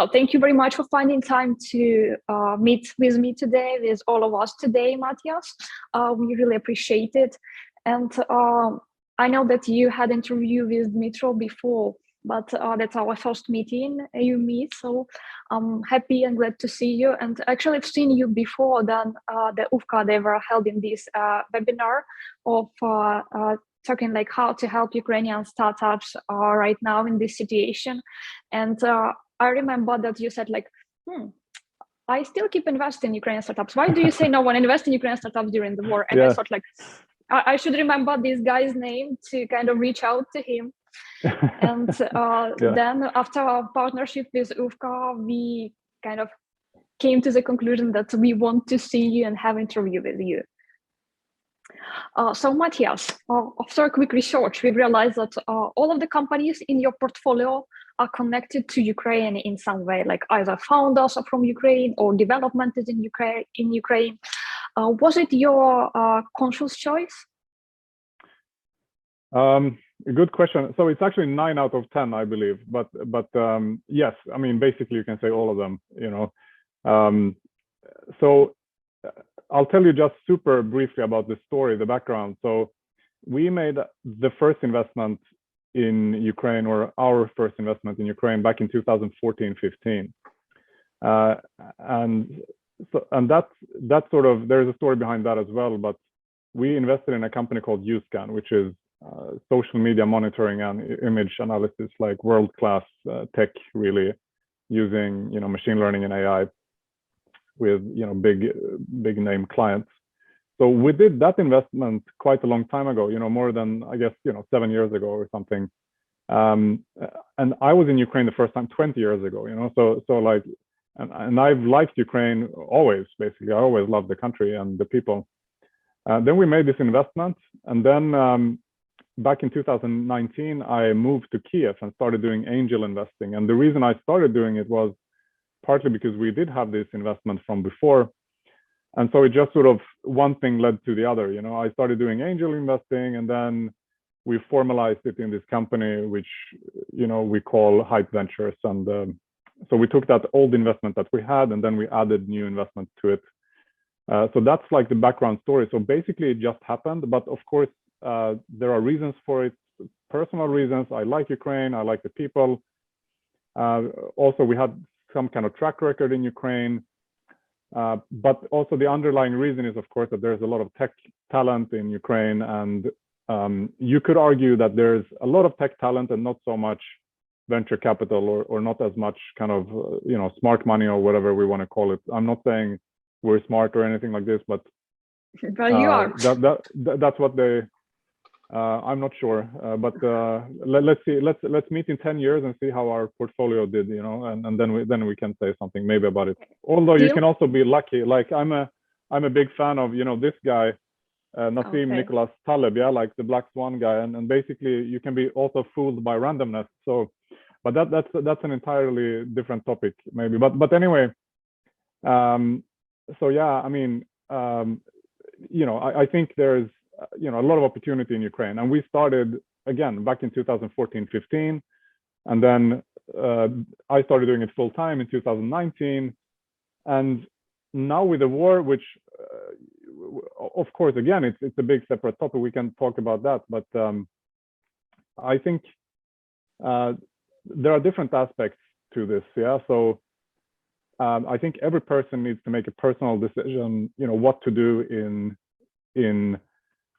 So thank you very much for finding time to meet with me today, with all of us today, Mathias. We really appreciate it. And I know that you had an interview with Dmytro before, but that's our first meeting you meet. So I'm happy and glad to see you. And actually I've seen you before then the UVCA, they were held in this webinar of talking like how to help Ukrainian startups right now in this situation. And I remember that you said like, I still keep investing in Ukrainian startups. Why do you say no one invest in Ukrainian startups during the war? And I thought like, I should remember this guy's name to kind of reach out to him. And then after our partnership with UVCA, we kind of came to the conclusion that we want to see you and have an interview with you. So Mathias, after a quick research, we realized that all of the companies in your portfolio are connected to Ukraine in some way, like either founders are from Ukraine or development is in Ukraine. Was it your conscious choice? A good question. So it's actually 9 out of 10, I believe. But yes, I mean, basically you can say all of them, you know. So I'll tell you just super briefly about the story, the background. So we made the first investment in Ukraine, or our first investment in Ukraine, back in 2014-15. And that's sort of, there's a story behind that as well, but we invested in a company called UScan, which is social media monitoring and image analysis, like world-class tech, really, using, you know, machine learning and AI with, you know, big name clients. So we did that investment quite a long time ago, you know, more than, I guess, you know, 7 years ago or something. And I was in Ukraine the first time 20 years ago, you know, so like, and I've liked Ukraine always, basically. I always loved the country and the people. Then we made this investment, and then back in 2019, I moved to Kiev and started doing angel investing. And the reason I started doing it was partly because we did have this investment from before. And so it just sort of, one thing led to the other, you know. I started doing angel investing, and then we formalized it in this company, which, you know, we call 𝗀𝘃𝗃𝗀𝘁 Ventures. And so we took that old investment that we had, and then we added new investments to it. So that's like the background story. So basically it just happened, but of course, there are reasons for it, personal reasons. I like Ukraine, I like the people. Also, we had some kind of track record in Ukraine. But also the underlying reason is, of course, that there's a lot of tech talent in Ukraine. And you could argue that there's a lot of tech talent and not so much venture capital, or not as much kind of, you know, smart money or whatever we want to call it. I'm not saying we're smart or anything like this, but you are. That's what they, I'm not sure, but let's see. Let's meet in 10 years and see how our portfolio did, you know, and then we can say something maybe about it. Although you can also be lucky. Like I'm a big fan of, you know, this guy, 𝗫𝗁𝘃𝗲𝘁𝗃, yeah, like the Black Swan guy, and basically you can be also fooled by randomness. So, but that's an entirely different topic maybe. But anyway, so yeah, I mean, you know, I think there's, you know, a lot of opportunity in Ukraine, and we started again back in 2014-15, and then I started doing it full time in 2019, and now with the war, which of course again it's a big separate topic, we can talk about that, but I think there are different aspects to this, yeah. So I think every person needs to make a personal decision, you know, what to do in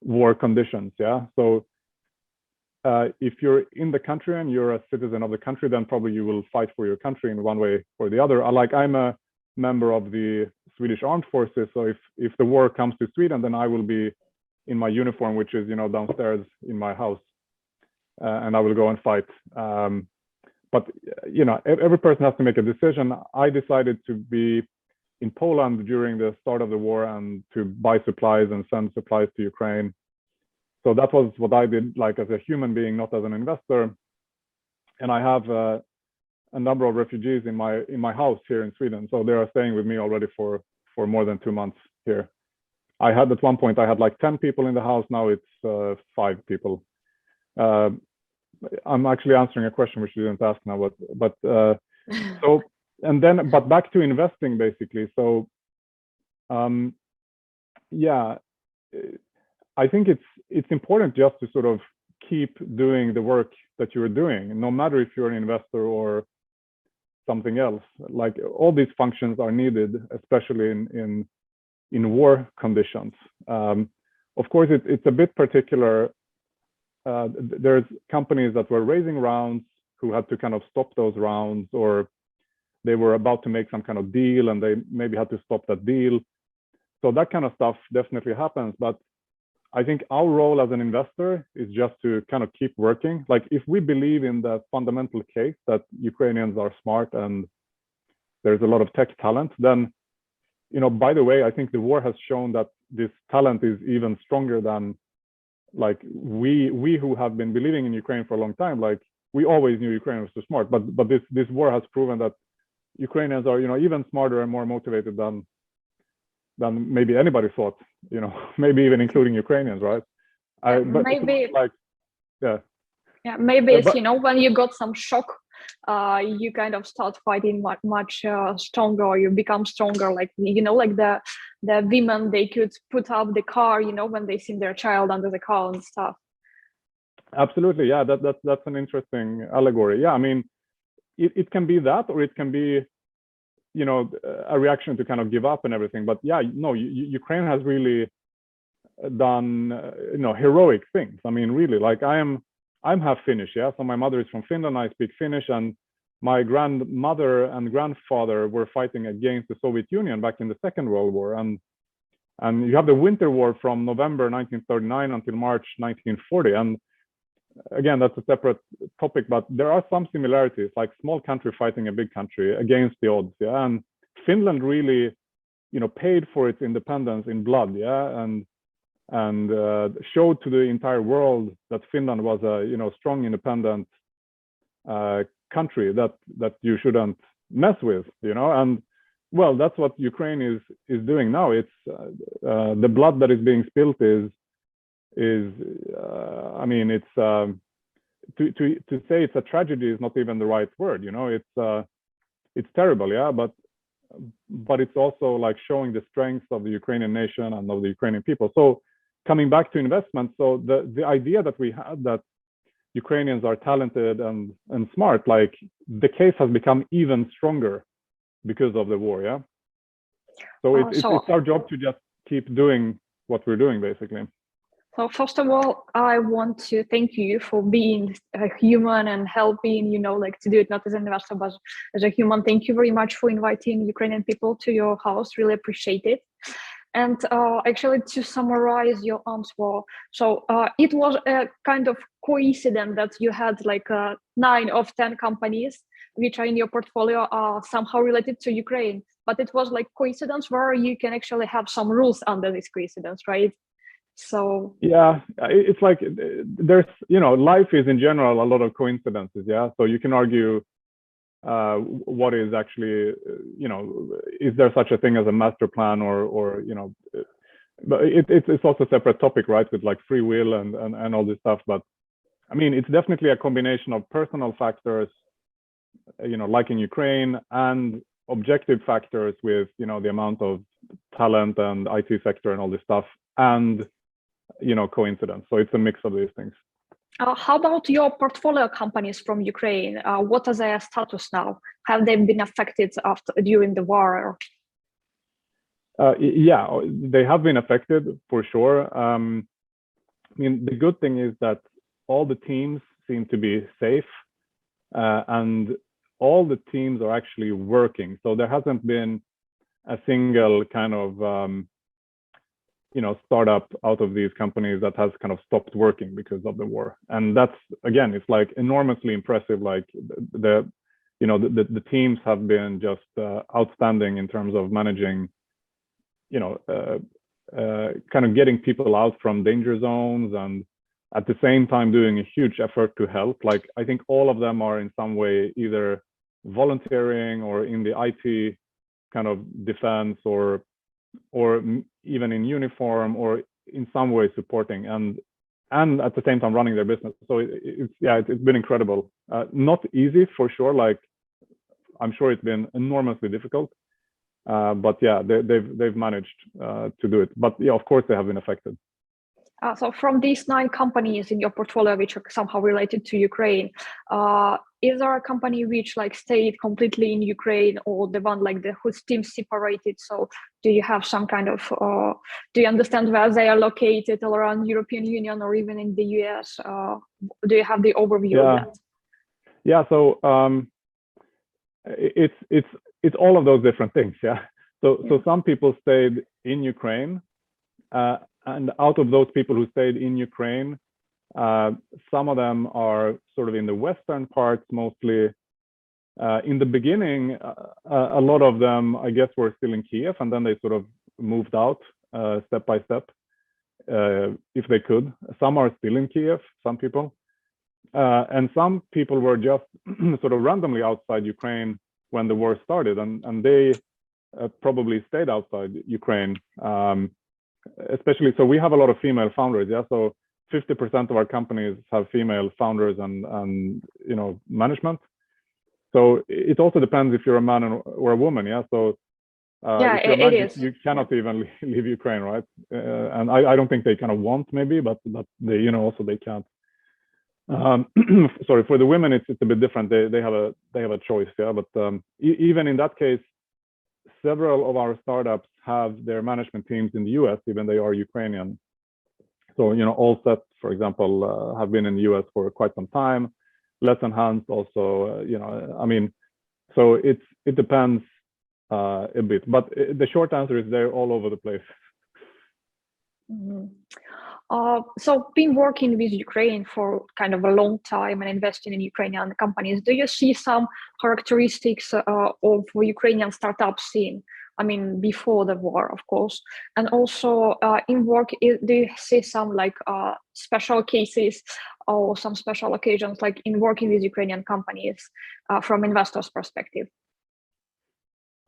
war conditions, yeah. So if you're in the country and you're a citizen of the country, then probably you will fight for your country in one way or the other. Like I'm a member of the Swedish Armed Forces, so if the war comes to Sweden, then I will be in my uniform, which is, you know, downstairs in my house, and I will go and fight. But you know, every person has to make a decision. I decided to be in Poland during the start of the war and to buy supplies and send supplies to Ukraine. So that was what I did, like as a human being, not as an investor. And I have a number of refugees in my house here in Sweden. So they are staying with me already for more than 2 months here. I had at one point, I had like 10 people in the house. Now it's 5 people. I'm actually answering a question which you didn't ask now, but so but back to investing basically. So yeah, I think it's important just to sort of keep doing the work that you're doing, no matter if you're an investor or something else. Like all these functions are needed, especially in war conditions. Of course, it's a bit particular. There's companies that were raising rounds who had to kind of stop those rounds, or they were about to make some kind of deal and they maybe had to stop that deal. So that kind of stuff definitely happens. But I think our role as an investor is just to kind of keep working. Like if we believe in the fundamental case that Ukrainians are smart and there's a lot of tech talent, then, by the way, I think the war has shown that this talent is even stronger than like we who have been believing in Ukraine for a long time. Like we always knew Ukraine was too smart, but this war has proven that Ukrainians are, even smarter and more motivated than maybe anybody thought, maybe even including Ukrainians, right? But maybe like, yeah. Yeah, maybe it's, when you got some shock, you kind of start fighting much stronger, or you become stronger. Like, like the women, they could put up the car, when they see their child under the car and stuff. Absolutely. Yeah, that's an interesting allegory. Yeah, I mean, it can be that, or it can be, a reaction to kind of give up and everything. But yeah, no, Ukraine has really done, heroic things. I mean, really, like I'm half Finnish, yeah. So my mother is from Finland, I speak Finnish, and my grandmother and grandfather were fighting against the Soviet Union back in the Second World War. And you have the Winter War from November 1939 until March 1940. And again, that's a separate topic, but there are some similarities, like small country fighting a big country against the odds, yeah. And Finland really, paid for its independence in blood, yeah, and showed to the entire world that Finland was a, strong, independent country that you shouldn't mess with, and well, that's what Ukraine is doing now. It's the blood that is being spilt is I mean, it's to say it's a tragedy is not even the right word, it's terrible, yeah, but it's also like showing the strength of the Ukrainian nation and of the Ukrainian people. So coming back to investment, so the idea that we had that Ukrainians are talented and smart, like the case has become even stronger because of the war, yeah. So it's our job to just keep doing what we're doing, basically. So first of all, I want to thank you for being a human and helping, to do it not as an investor, but as a human. Thank you very much for inviting Ukrainian people to your house. Really appreciate it. And actually, to summarize your answer, so it was a kind of coincidence that you had like 9 of 10 companies which are in your portfolio are somehow related to Ukraine, but it was like coincidence where you can actually have some rules under this coincidence, right? So yeah, it's like there's, life is in general a lot of coincidences, yeah. So you can argue what is actually, is there such a thing as a master plan, or but it's also a separate topic, right, with like free will and all this stuff. But I mean, it's definitely a combination of personal factors, like in Ukraine, and objective factors with, the amount of talent and IT sector and all this stuff, and coincidence. So it's a mix of these things. How about your portfolio companies from Ukraine? What is their status now? Have they been affected during the war? Yeah, they have been affected for sure. I mean, the good thing is that all the teams seem to be safe, and all the teams are actually working. So there hasn't been a single kind of startup out of these companies that has kind of stopped working because of the war. And that's, again, it's like enormously impressive. Like the teams have been just outstanding in terms of managing, kind of getting people out from danger zones, and at the same time doing a huge effort to help. Like I think all of them are in some way either volunteering or in the IT kind of defense, or even in uniform, or in some way supporting and at the same time running their business. So it's been incredible. Not easy for sure. Like I'm sure it's been enormously difficult. But yeah, they've managed to do it. But yeah, of course they have been affected. So from these 9 companies in your portfolio, which are somehow related to Ukraine, is there a company which like stayed completely in Ukraine, or the one like whose team separated? So do you have some kind of, do you understand where they are located all around European Union or even in the US? Do you have the overview of that? Yeah, so it's all of those different things, yeah. So some people stayed in Ukraine, and out of those people who stayed in Ukraine, some of them are sort of in the western parts mostly. In the beginning, a lot of them, I guess, were still in Kiev, and then they sort of moved out step by step, if they could. Some are still in Kiev, some people. And some people were just sort of randomly outside Ukraine when the war started, and they probably stayed outside Ukraine. Especially, so we have a lot of female founders, yeah. So 50% of our companies have female founders and you know, management. So it also depends if you're a man or a woman, yeah. So yeah, it is. You cannot even leave Ukraine, right? And I don't think they kind of want, maybe, but they, you know, also they can't. Sorry, for the women, it's a bit different. They have a choice, yeah. But even in that case, several of our startups have their management teams in the US, even they are Ukrainian. So, you know, Allset, for example, have been in the US for quite some time. Let's Enhance also, you know, I mean, so it depends a bit, but the short answer is they're all over the place. Mm-hmm. So been working with Ukraine for kind of a long time and investing in Ukrainian companies, do you see some characteristics of Ukrainian startup scene? I mean, before the war, of course, and also in work, do you see some like special cases or some special occasions, like in working with Ukrainian companies from investors' perspective?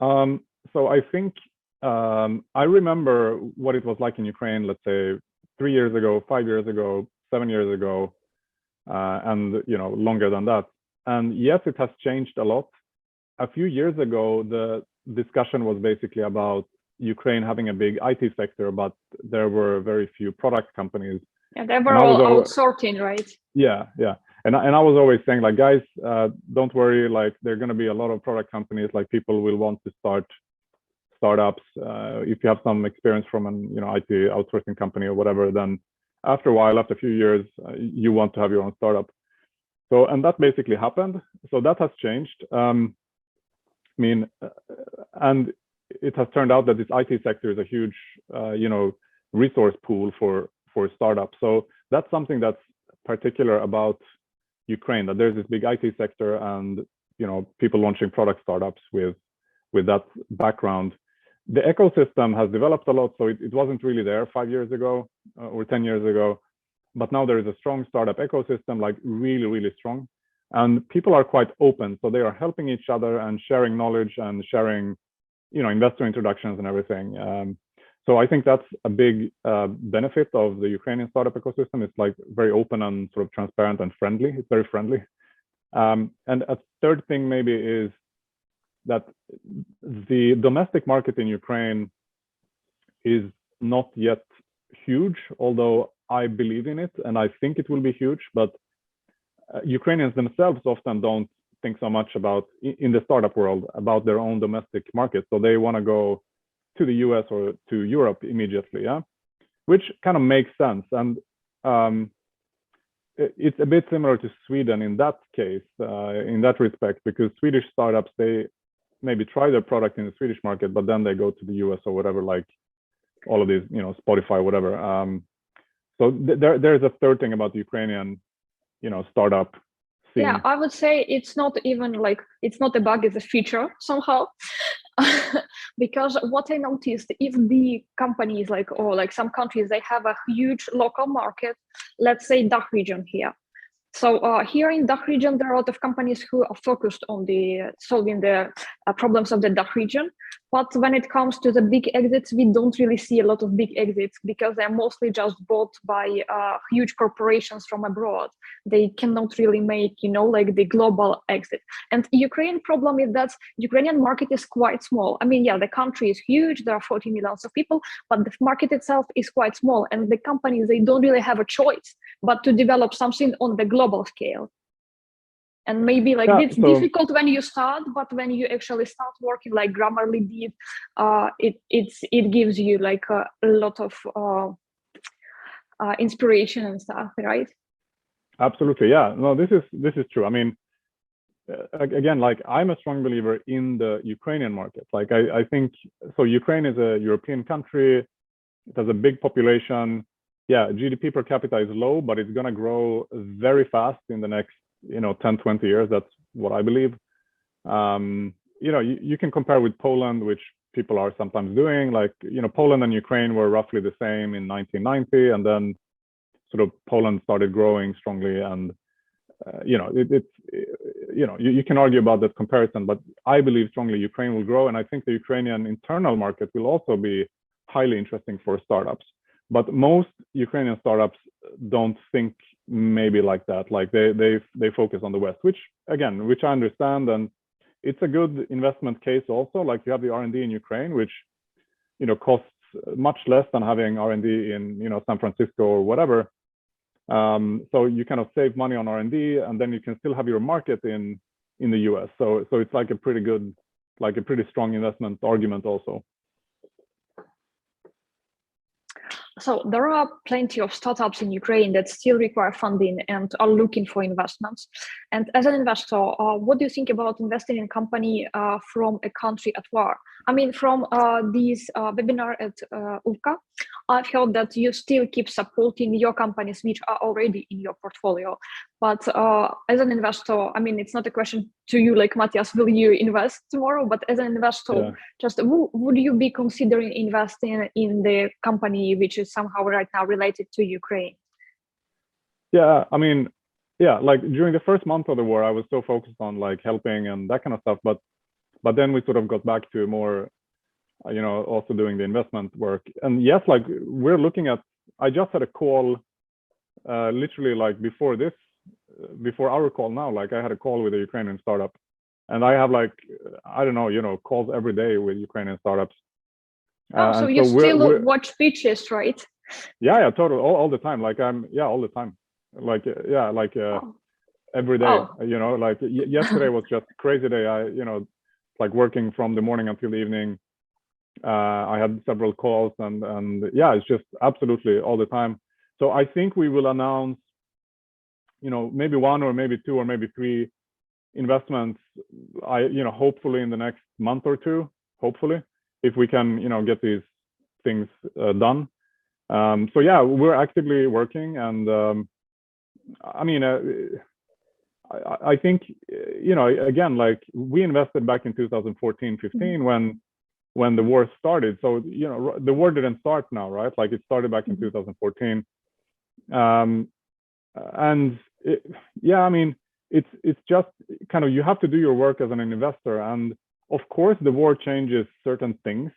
So I think I remember what it was like in Ukraine, let's say 3 years ago, 5 years ago, 7 years ago, and you know, longer than that. And yes, it has changed a lot. A few years ago, the discussion was basically about Ukraine having a big IT sector, but there were very few product companies. Yeah, they were all outsourcing, right? Yeah, yeah. And I was always saying, like, guys, don't worry, like, there are going to be a lot of product companies, like people will want to start startups. If you have some experience from an, you know, IT outsourcing company or whatever, then after a while, after a few years, you want to have your own startup. So, and that basically happened. So that has changed. I mean, and it has turned out that this IT sector is a huge, you know, resource pool for startups. So that's something that's particular about Ukraine, that there's this big IT sector and, you know, people launching product startups with that background. The ecosystem has developed a lot, so it wasn't really there 5 years ago or 10 years ago, but now there is a strong startup ecosystem, like really, really strong. And people are quite open, so they are helping each other and sharing knowledge and sharing, you know, investor introductions and everything. So I think that's a big benefit of the Ukrainian startup ecosystem. It's like very open and sort of transparent and friendly. It's very friendly. And a third thing maybe is that the domestic market in Ukraine is not yet huge, although I believe in it and I think it will be huge. But Ukrainians themselves often don't think so much about, in the startup world, about their own domestic market. So they want to go to the US or to Europe immediately, yeah, which kind of makes sense. And it's a bit similar to Sweden in that case, in that respect, because Swedish startups, they maybe try their product in the Swedish market, but then they go to the US or whatever, like all of these, you know, Spotify, whatever. So there's a third thing about the Ukrainian, you know, startup scene. Yeah, I would say it's not even like, it's not a bug, it's a feature somehow. Because what I noticed, even the companies like, or like some countries, they have a huge local market, let's say DACH region here. So here in DACH region, there are a lot of companies who are focused on solving the problems of the DACH region. But when it comes to the big exits, we don't really see a lot of big exits because they're mostly just bought by huge corporations from abroad. They cannot really make, like the global exit. And Ukraine problem is that Ukrainian market is quite small. I mean, yeah, the country is huge. There are 40 million of people, but the market itself is quite small. And the companies, they don't really have a choice but to develop something on the global scale. And maybe like it's difficult when you start, but when you actually start working like Grammarly did, it gives you like a lot of inspiration and stuff, right? Absolutely, yeah. No, this is true. I mean, again, like I'm a strong believer in the Ukrainian market. Like I think so. Ukraine is a European country. It has a big population. Yeah, GDP per capita is low, but it's going to grow very fast in the next 10, 20 years. That's what I believe. You can compare with Poland, which people are sometimes doing. Like, Poland and Ukraine were roughly the same in 1990, and then sort of Poland started growing strongly. And, you can argue about that comparison, but I believe strongly Ukraine will grow. And I think the Ukrainian internal market will also be highly interesting for startups. But most Ukrainian startups don't think maybe like that. Like they focus on the West, which I understand, and it's a good investment case also. Like you have the R&D in Ukraine, which costs much less than having R&D in San Francisco or whatever. So you kind of save money on R&D, and then you can still have your market in the US. So it's like a pretty strong investment argument also. So there are plenty of startups in Ukraine that still require funding and are looking for investments. And as an investor, what do you think about investing in a company from a country at war? I mean, from this webinar at 𝗀𝘃𝗀𝘀, I've heard that you still keep supporting your companies which are already in your portfolio. But as an investor, I mean, it's not a question to you like, Mathias, will you invest tomorrow? But as an investor, just would you be considering investing in the company which is somehow right now related to Ukraine? Yeah, I mean, yeah, like during the first month of the war, I was so focused on like helping and that kind of stuff. But then we sort of got back to more, also doing the investment work. And yes, like we're looking at, I just had a call literally like before our call now, like I had a call with a Ukrainian startup, and I have like, I don't know, calls every day with Ukrainian startups. So you still watch pitches, right? Yeah, totally, all the time. Like all the time. Like, every day, like yesterday was just a crazy day. Like working from the morning until the evening. I had several calls and yeah, it's just absolutely all the time. So I think we will announce, maybe one or maybe two or maybe three investments, hopefully in the next month or two, hopefully, if we can, get these things done. So yeah, we're actively working, and I mean, I think, again, like we invested back in 2014-15 when the war started. So, the war didn't start now, right? Like it started back in 2014. And I mean, it's just kind of, you have to do your work as an investor. And of course, the war changes certain things.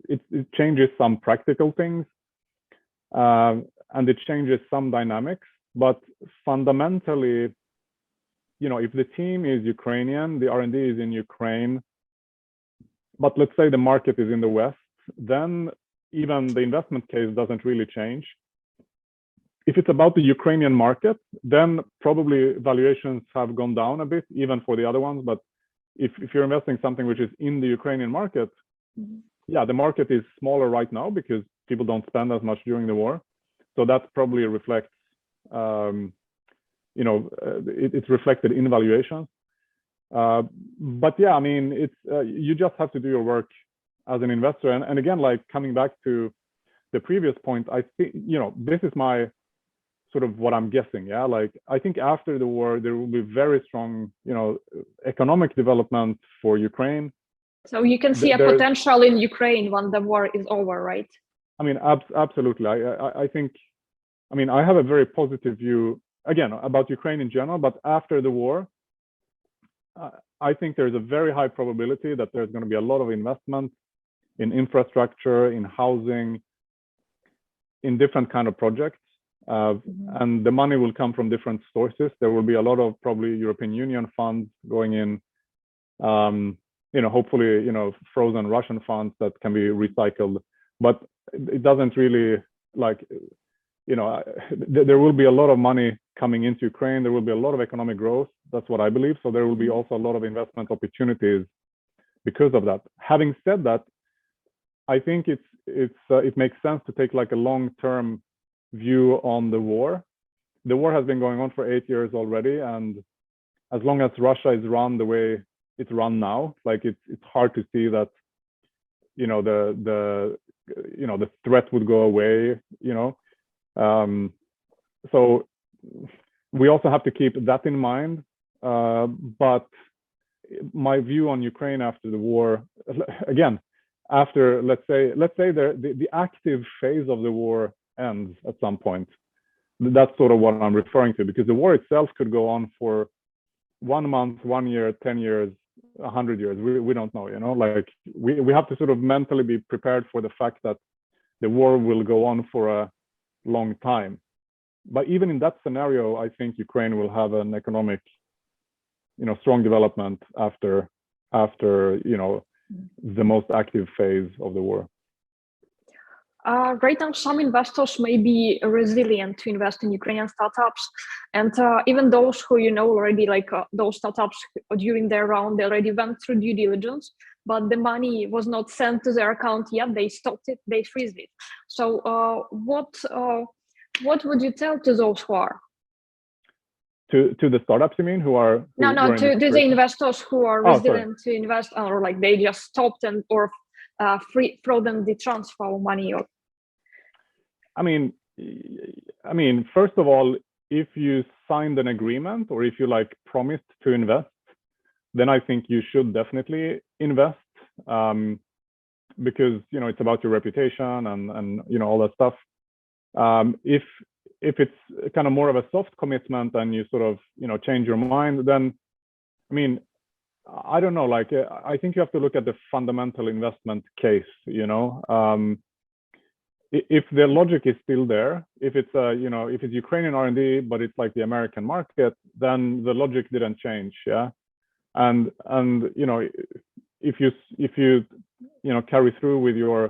It changes some practical things, and it changes some dynamics. But fundamentally, if the team is Ukrainian, the R&D is in Ukraine, but let's say the market is in the West, then even the investment case doesn't really change. If it's about the Ukrainian market, then probably valuations have gone down a bit, even for the other ones. But if you're investing something which is in the Ukrainian market, yeah, the market is smaller right now because people don't spend as much during the war. So that probably reflects, it's reflected in valuations. But yeah, I mean, it's you just have to do your work as an investor. And again, like coming back to the previous point, I think, this is my sort of what I'm guessing. Yeah, like I think after the war, there will be very strong, economic development for Ukraine. So you can see a potential in Ukraine when the war is over, right? I mean, absolutely. I think, I mean, I have a very positive view again, about Ukraine in general, but after the war, I think there's a very high probability that there's going to be a lot of investment in infrastructure, in housing, in different kind of projects. And the money will come from different sources. There will be a lot of probably European Union funds going in, hopefully, frozen Russian funds that can be recycled. But it doesn't really there will be a lot of money coming into Ukraine. There will be a lot of economic growth. That's what I believe. So there will be also a lot of investment opportunities because of that. Having said that, I think it makes sense to take like a long-term view on the war. The war has been going on for 8 years already, and as long as Russia is run the way it's run now, like it's hard to see that the threat would go away. So we also have to keep that in mind. But my view on Ukraine after the war, again, after let's say the active phase of the war ends at some point. That's sort of what I'm referring to, because the war itself could go on for 1 month, 1 year, 10 years, 100 years. We don't know, like we have to sort of mentally be prepared for the fact that the war will go on for a long time. But even in that scenario, I think Ukraine will have an economic, strong development after the most active phase of the war. Right now, some investors may be resilient to invest in Ukrainian startups, and even those who already those startups during their round, they already went through due diligence, but the money was not sent to their account yet. They stopped it, they freeze it. So, what would you tell to those who are? To the startups, you mean, who are? To the investors who are resilient to invest, or like they just stopped or frozen the transfer of money. Or I mean, first of all, if you signed an agreement or if you promised to invest, then I think you should definitely invest, because it's about your reputation and all that stuff. If it's kind of more of a soft commitment and you sort of change your mind, then I mean, I don't know, I think you have to look at the fundamental investment case. If the logic is still there, if it's if it's Ukrainian R&D but it's like the American market, then the logic didn't change. And if you carry through with your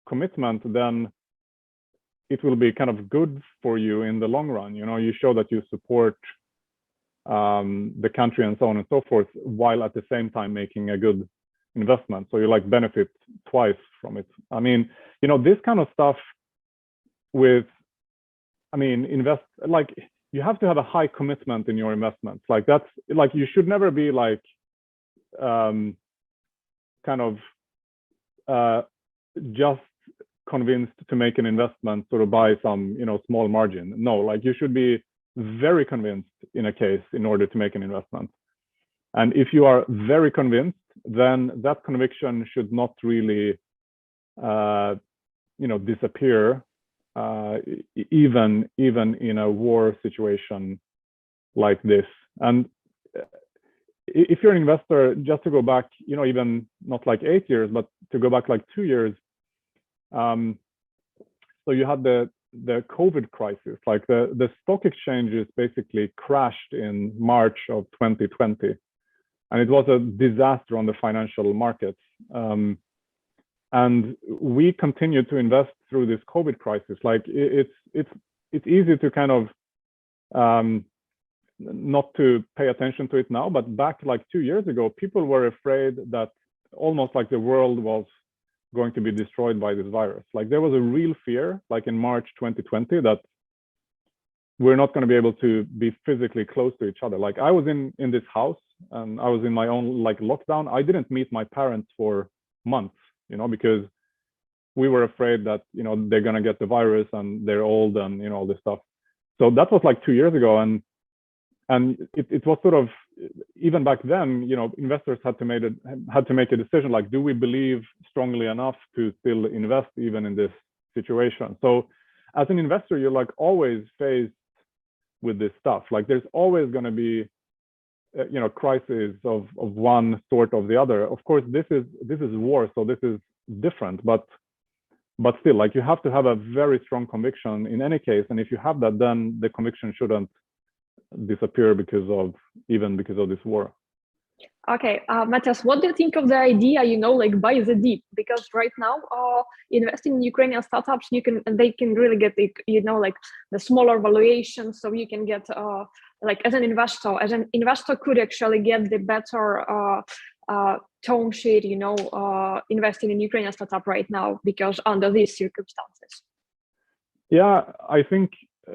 commitment, then it will be kind of good for you in the long run. You show that you support the country and so on and so forth, while at the same time making a good investment. So you benefit twice from it. I mean, this kind of stuff with, you have to have a high commitment in your investments. That's you should never be just convinced to make an investment sort of by some small margin. No, you should be very convinced in a case in order to make an investment. And if you are very convinced, then that conviction should not really disappear, even in a war situation like this. And if you're an investor, just to go back, even not 8 years, but to go back 2 years, so you had the COVID crisis. The stock exchanges basically crashed in March of 2020, and it was a disaster on the financial markets. And we continued to invest through this COVID crisis. It's easy to kind of not to pay attention to it now, but back 2 years ago, people were afraid that almost the world was going to be destroyed by this virus. There was a real fear, in March 2020, that we're not going to be able to be physically close to each other. I was in this house and I was in my own lockdown. I didn't meet my parents for months, because we were afraid that they're going to get the virus and they're old and all this stuff. So that was 2 years ago, and it was sort of, even back then, investors had to make a decision, do we believe strongly enough to still invest even in this situation? So as an investor, you're always faced with this stuff. Like there's always going to be crisis of one sort or the other. Of course, this is war, so this is different, but still, like you have to have a very strong conviction in any case, and if you have that, then the conviction shouldn't disappear because of this war. Okay, Mathias, what do you think of the idea, like buy the dip? Because right now, investing in Ukrainian startups, they can really get like the smaller valuation, so you can get like as an investor could actually get the better term sheet, investing in Ukrainian startup right now because under these circumstances. Yeah, I think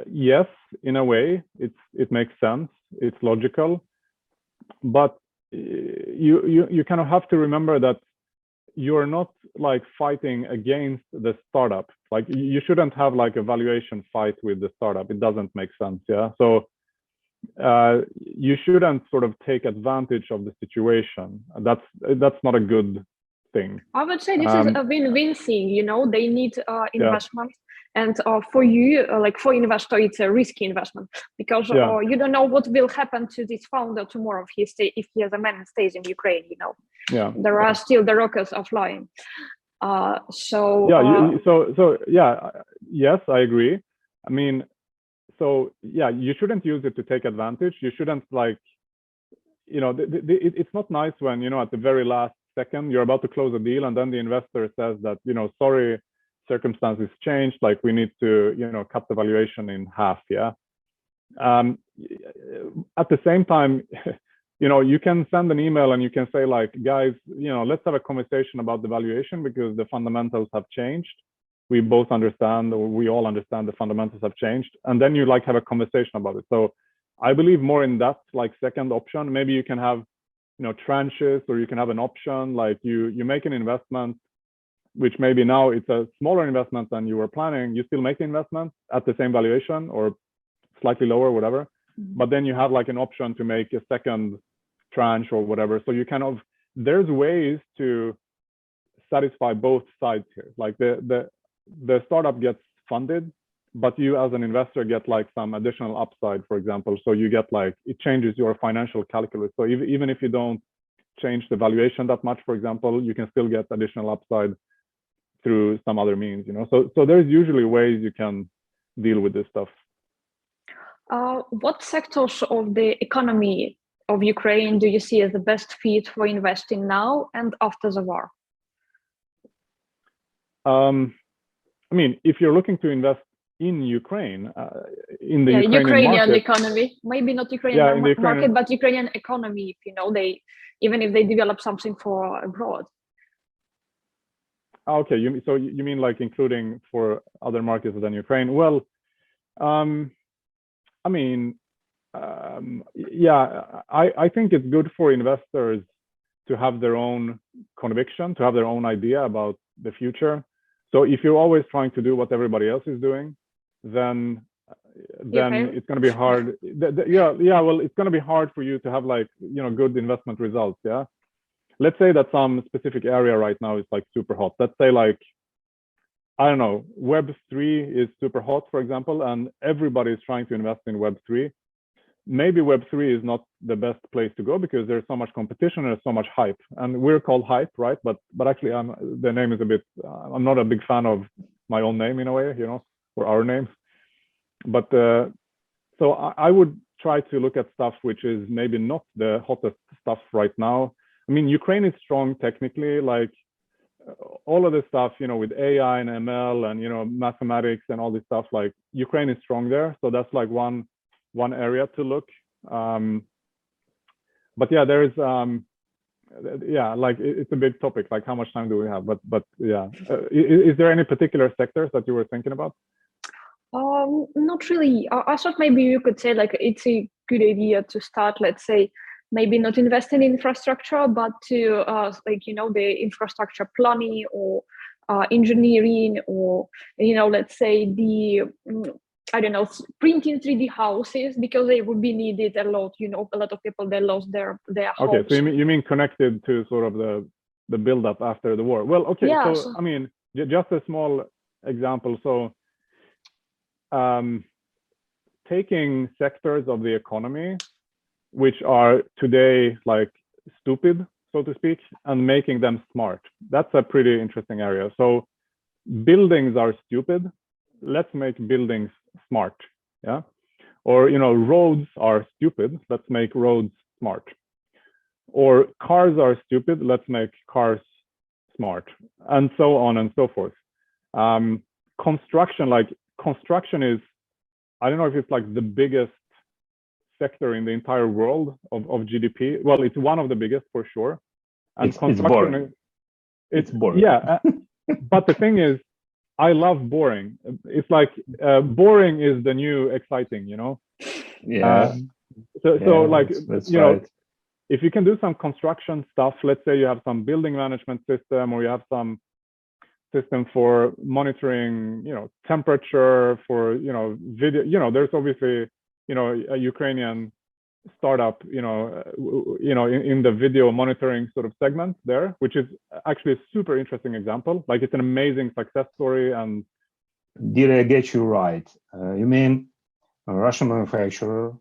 yes, in a way, it makes sense. It's logical, but you kind of have to remember that you're not like fighting against the startup. Like you shouldn't have like a valuation fight with the startup. It doesn't make sense. Yeah. So you shouldn't sort of take advantage of the situation. That's not a good thing. I would say this is a win-win thing. They need investment. Yeah. And for you, like for investor, it's a risky investment because you don't know what will happen to this founder tomorrow if he has a man and stays in Ukraine. Yeah. There are still the rockets are flying. Yes, I agree. I mean, so yeah, you shouldn't use it to take advantage. You shouldn't like, it's not nice when at the very last second you're about to close a deal and then the investor says that sorry, circumstances changed, like we need to cut the valuation in half. Yeah. At the same time, you can send an email and you can say like, guys, let's have a conversation about the valuation because the fundamentals have changed. We both understand, or we all understand the fundamentals have changed, and then you like have a conversation about it. So I believe more in that like second option. Maybe you can have tranches, or you can have an option like you make an investment which maybe now it's a smaller investment than you were planning. You still make the investment at the same valuation or slightly lower, whatever, but then you have like an option to make a second tranche or whatever. So you kind of, there's ways to satisfy both sides here. Like the startup gets funded, but you as an investor get like some additional upside, for example. So you get like, it changes your financial calculus. So even if you don't change the valuation that much, for example, you can still get additional upside through some other means, so there's usually ways you can deal with this stuff. What sectors of the economy of Ukraine do you see as the best fit for investing now and after the war? I mean, if you're looking to invest in Ukraine, in the Ukrainian market, economy, maybe not Ukrainian market, but Ukrainian economy, if even if they develop something for abroad. Okay, so you mean like including for other markets than Ukraine? Well, I mean, yeah, I think it's good for investors to have their own conviction, to have their own idea about the future. So if you're always trying to do what everybody else is doing, then it's going to be hard. Well, it's going to be hard for you to have like, good investment results. Yeah. Let's say that some specific area right now is like super hot. Let's say like, I don't know, Web3 is super hot, for example, and everybody is trying to invest in Web3. Maybe Web3 is not the best place to go because there's so much competition and there's so much hype. And we're called hype, right? But actually, the name is a bit, I'm not a big fan of my own name in a way, or our name. But so I would try to look at stuff which is maybe not the hottest stuff right now. I mean, Ukraine is strong technically, like all of this stuff, with AI and ML and, mathematics and all this stuff, like Ukraine is strong there. So that's like one area to look. But yeah, there is, like it's a big topic, like how much time do we have? But yeah, is there any particular sectors that you were thinking about? Not really. I thought maybe you could say like it's a good idea to start, let's say, maybe not invest in infrastructure, but to the infrastructure planning or engineering, or let's say the I don't know, printing 3D houses, because they would be needed a lot. A lot of people, they lost their homes. Okay, so you mean connected to sort of the build up after the war? Well, okay, yeah, so I mean, just a small example. So taking sectors of the economy which are today like stupid, so to speak, and making them smart. That's a pretty interesting area. So buildings are stupid. Let's make buildings smart. Yeah. Or, you know, roads are stupid. Let's make roads smart. Or cars are stupid. Let's make cars smart, and so on and so forth. Construction is, I don't know if it's like the biggest sector in the entire world of GDP. Well, it's one of the biggest for sure. And it's boring. It's boring. Yeah, but the thing is, I love boring. It's like boring is the new exciting, you know? Yeah. So like, that's you right. know, if you can do some construction stuff, let's say you have some building management system, or you have some system for monitoring, you know, temperature, for, you know, video, you know, there's obviously, you know, a Ukrainian startup, you know, in the video monitoring sort of segment there, which is actually a super interesting example. Like, it's an amazing success story. And did I get you right? You mean a Russian manufacturer?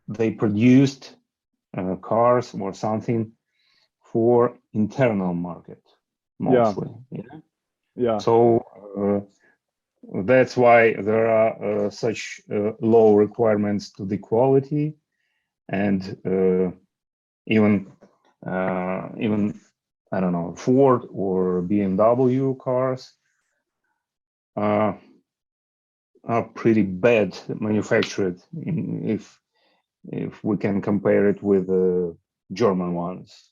They produced cars or something for internal market mostly. Yeah. So that's why there are such low requirements to the quality, and even I don't know, Ford or BMW cars are pretty bad manufactured if we can compare it with the German ones.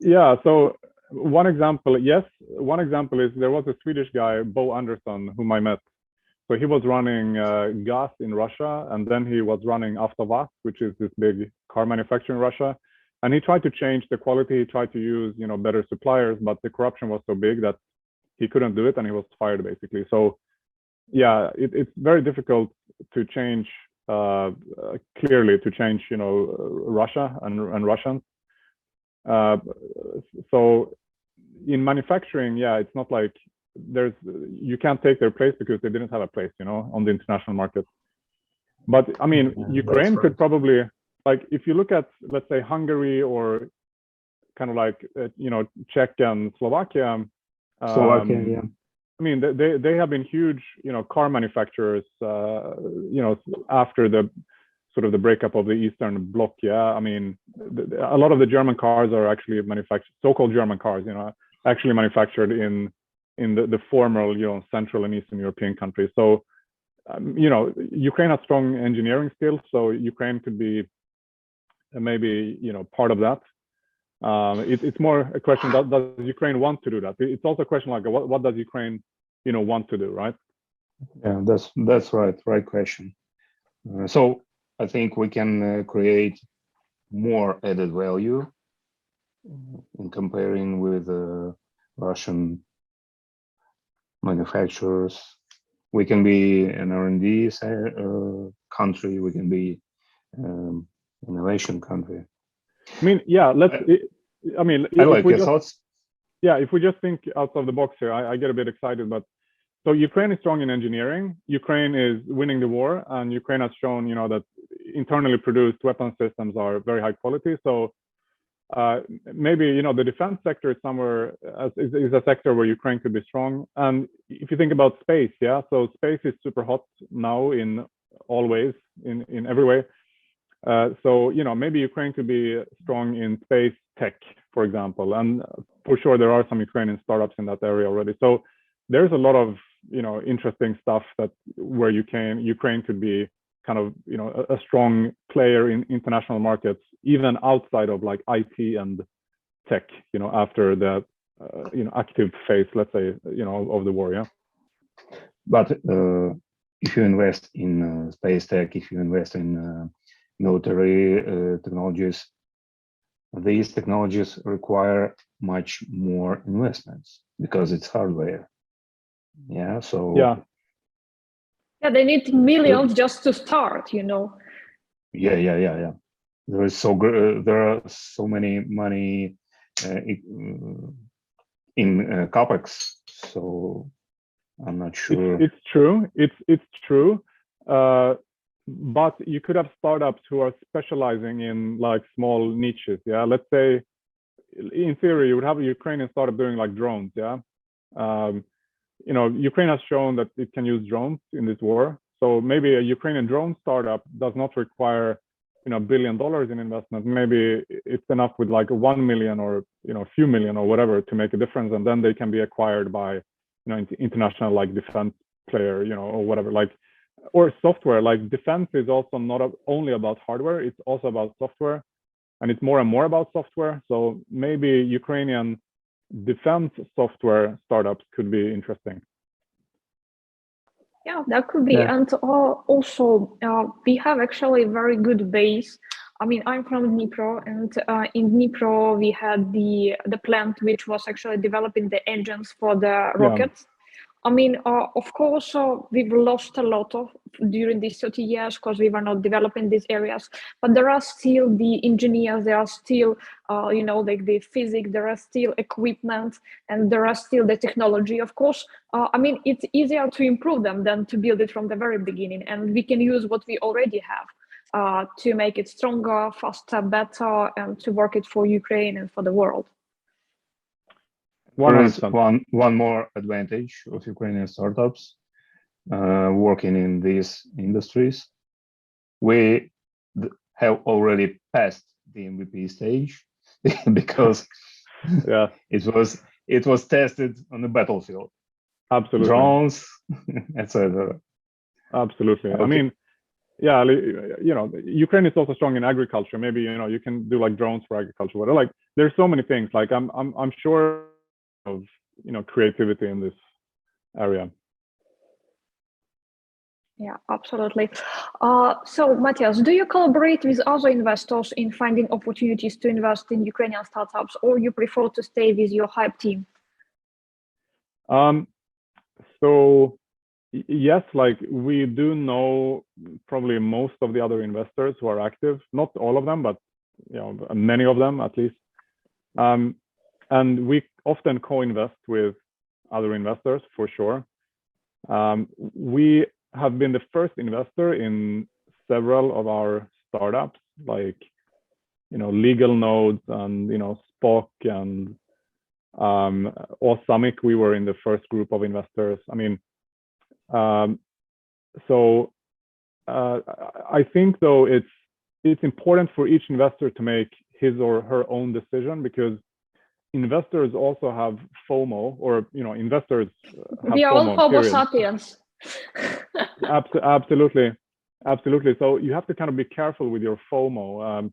Yeah. So one example is there was a Swedish guy, Bo Andersson, whom I met. So he was running gas in Russia, and then he was running 𝗨𝗶𝗶𝗶, which is this big car manufacturer in Russia. And he tried to change the quality. He tried to use, you know, better suppliers, but the corruption was so big that he couldn't do it, and he was fired basically. So yeah, it's very difficult to change, clearly to change, you know, Russia and Russians. So in manufacturing, yeah, it's not like you can't take their place because they didn't have a place, you know, on the international market. But I mean, Ukraine could probably, like, if you look at, let's say, Hungary, or kind of like, you know, Czech and Slovakia. Yeah. I mean, they have been huge, you know, car manufacturers, you know, after the sort of the breakup of the Eastern Bloc. Yeah, I mean, a lot of the German cars are actually manufactured, so-called German cars, you know, actually manufactured in the former, you know, Central and Eastern European countries. So, you know, Ukraine has strong engineering skills, so Ukraine could be maybe, you know, part of that. It's more a question, does Ukraine want to do that? It's also a question like, what does Ukraine, you know, want to do, right? Yeah, that's right question. So I think we can create more added value in comparing with Russian manufacturers. We can be an R&D country. We can be innovation country. I mean, yeah, I mean, I like your thoughts. Yeah, if we just think outside of the box here, I get a bit excited. But so Ukraine is strong in engineering. Ukraine is winning the war, and Ukraine has shown, you know, that internally produced weapon systems are very high quality. So maybe, you know, the defense sector is somewhere is a sector where Ukraine could be strong. And if you think about space, yeah, so space is super hot now in all ways, in every way. So, you know, maybe Ukraine could be strong in space tech, for example, and for sure there are some Ukrainian startups in that area already. So there's a lot of, you know, interesting stuff where Ukraine could be kind of, you know, a strong player in international markets, even outside of like IT and tech, you know, after the, you know, active phase, let's say, you know, of the war. Yeah. But if you invest in space tech, if you invest in military technologies, these technologies require much more investments because it's hardware. Yeah. So yeah, they need millions just to start, you know. Yeah. There are so many money in capex. So I'm not sure. It's true. It's true. But you could have startups who are specializing in like small niches. Yeah, let's say in theory you would have a Ukrainian startup doing like drones. Yeah, you know, Ukraine has shown that it can use drones in this war. So maybe a Ukrainian drone startup does not require, you know, $1 billion in investment. Maybe it's enough with like 1 million or, you know, a few million or whatever to make a difference, and then they can be acquired by, you know, international like defense player, you know, or whatever. Like, or software. Like defense is also not only about hardware; it's also about software, and it's more and more about software. So maybe Ukrainian defense software startups could be interesting. Yeah, that could be. Yeah. And also, we have actually a very good base. I mean, I'm from Dnipro, and in Dnipro, we had the plant which was actually developing the engines for the rockets. I mean, of course, we've lost a lot of during these 30 years because we were not developing these areas. But there are still the engineers, there are still, you know, like the physics, there are still equipment, and there are still the technology. Of course, I mean, it's easier to improve them than to build it from the very beginning. And we can use what we already have to make it stronger, faster, better, and to work it for Ukraine and for the world. There is one more advantage of Ukrainian startups working in these industries. We have already passed the MVP stage because Yeah, it was tested on the battlefield. absolutely. Drones, etc. Absolutely. Okay. I mean, yeah, you know, Ukraine is also strong in agriculture. Maybe, you know, you can do like drones for agriculture. Whatever. Like, there's so many things. Like, I'm sure of, you know, creativity in this area. Yeah, absolutely. So, Mathias, do you collaborate with other investors in finding opportunities to invest in Ukrainian startups, or you prefer to stay with your hype team? So yes, like we do know probably most of the other investors who are active, not all of them, but, you know, many of them at least. And we often co-invest with other investors for sure. We have been the first investor in several of our startups, like, you know, Legal Nodes and, you know, Spock and 𝗀𝘃𝗀𝘀𝘁. We were in the first group of investors. I mean, so I think though it's important for each investor to make his or her own decision, because investors also have FOMO, or, you know, investors have We are all FOMO, Homo period. sapiens. Absolutely. So you have to kind of be careful with your FOMO.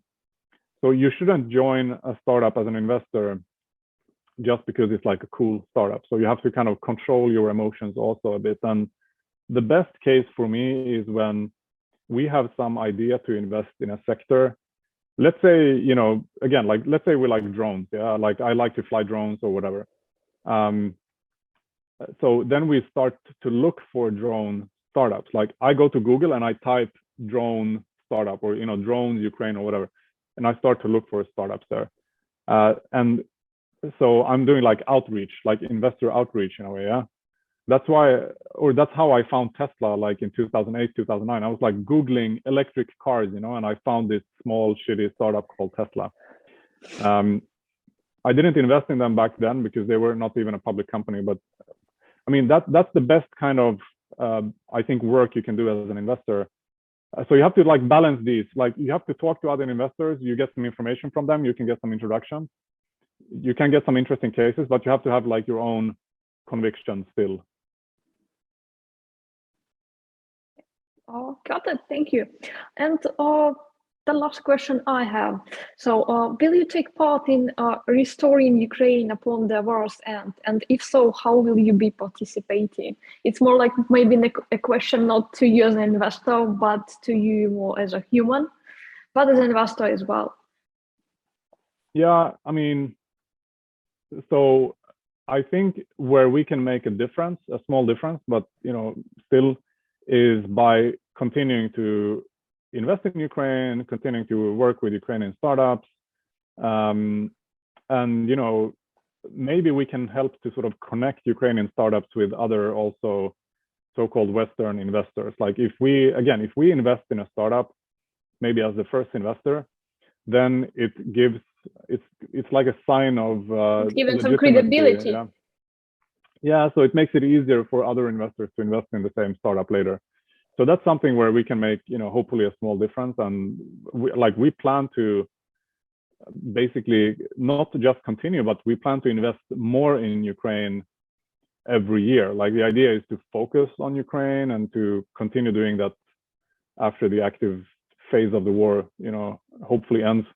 So you shouldn't join a startup as an investor just because it's like a cool startup. So you have to kind of control your emotions also a bit. And the best case for me is when we have some idea to invest in a sector. Let's say, you know, again, like, let's say we like drones. Yeah, like I like to fly drones or whatever. So then we start to look for drone startups. Like I go to Google and I type drone startup, or, you know, drones Ukraine or whatever, and I start to look for startups there. And so I'm doing like outreach, like investor outreach in a way. Yeah, that's why, or that's how I found Tesla, like in 2008, 2009. I was like Googling electric cars, you know, and I found this small shitty startup called Tesla. I didn't invest in them back then because they were not even a public company, but I mean, that's the best kind of, I think, work you can do as an investor. So you have to like balance these. Like you have to talk to other investors. You get some information from them. You can get some introduction. You can get some interesting cases, but you have to have like your own conviction still. Oh, got it. Thank you. And the last question I have. So, will you take part in restoring Ukraine upon the war's end? And if so, how will you be participating? It's more like maybe a question not to you as an investor, but to you more as a human, but as an investor as well. Yeah, I mean, so I think where we can make a difference, a small difference, but, you know, still, is by continuing to invest in Ukraine, continuing to work with Ukrainian startups, and, you know, maybe we can help to sort of connect Ukrainian startups with other also so-called Western investors. Like if we invest in a startup, maybe as the first investor, then it's like a sign of given some credibility. Yeah, so it makes it easier for other investors to invest in the same startup later. So that's something where we can make, hopefully a small difference. And we plan to basically not just continue, but we plan to invest more in Ukraine every year. Like the idea is to focus on Ukraine and to continue doing that after the active phase of the war, hopefully ends.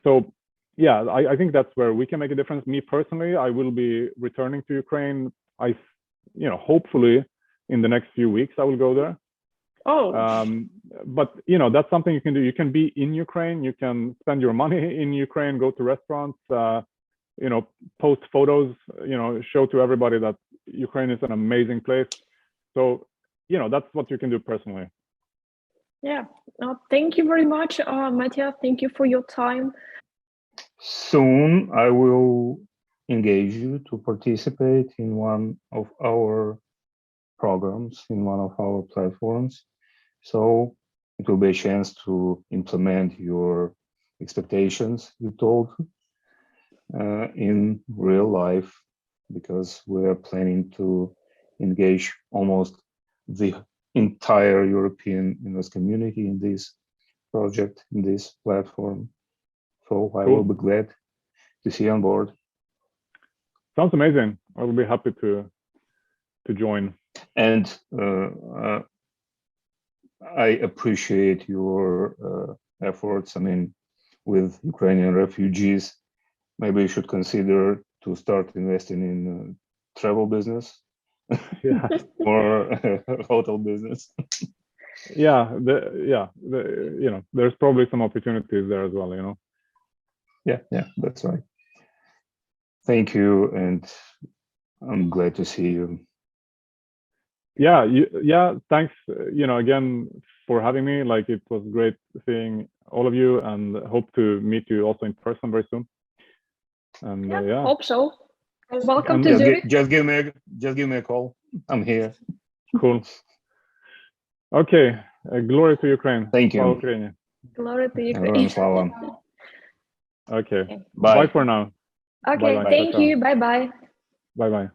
So yeah, I think that's where we can make a difference. Me personally, I will be returning to Ukraine. Hopefully in the next few weeks, I will go there. Oh. But that's something you can do. You can be in Ukraine. You can spend your money in Ukraine. Go to restaurants. Post photos. Show to everybody that Ukraine is an amazing place. So that's what you can do personally. Yeah. Thank you very much, Mathias. Thank you for your time. Soon I will engage you to participate in one of our programs, in one of our platforms. So it will be a chance to implement your expectations you told in real life, because we are planning to engage almost the entire European investor community in this project, in this platform. So I will be glad to see you on board. Sounds amazing. I will be happy to join. And I appreciate your efforts. I mean, with Ukrainian refugees, maybe you should consider to start investing in travel business or hotel business. There's probably some opportunities there as well, Yeah, that's right. Thank you, and I'm glad to see you. Thanks, again for having me. Like, it was great seeing all of you, and hope to meet you also in person very soon. And hope so. Welcome to Zurich. Just give me a call. I'm here. Cool. Okay. Glory to Ukraine. Thank you. Glory to Ukraine. Okay. Bye for now. Okay. Thank you. Bye bye. Bye bye.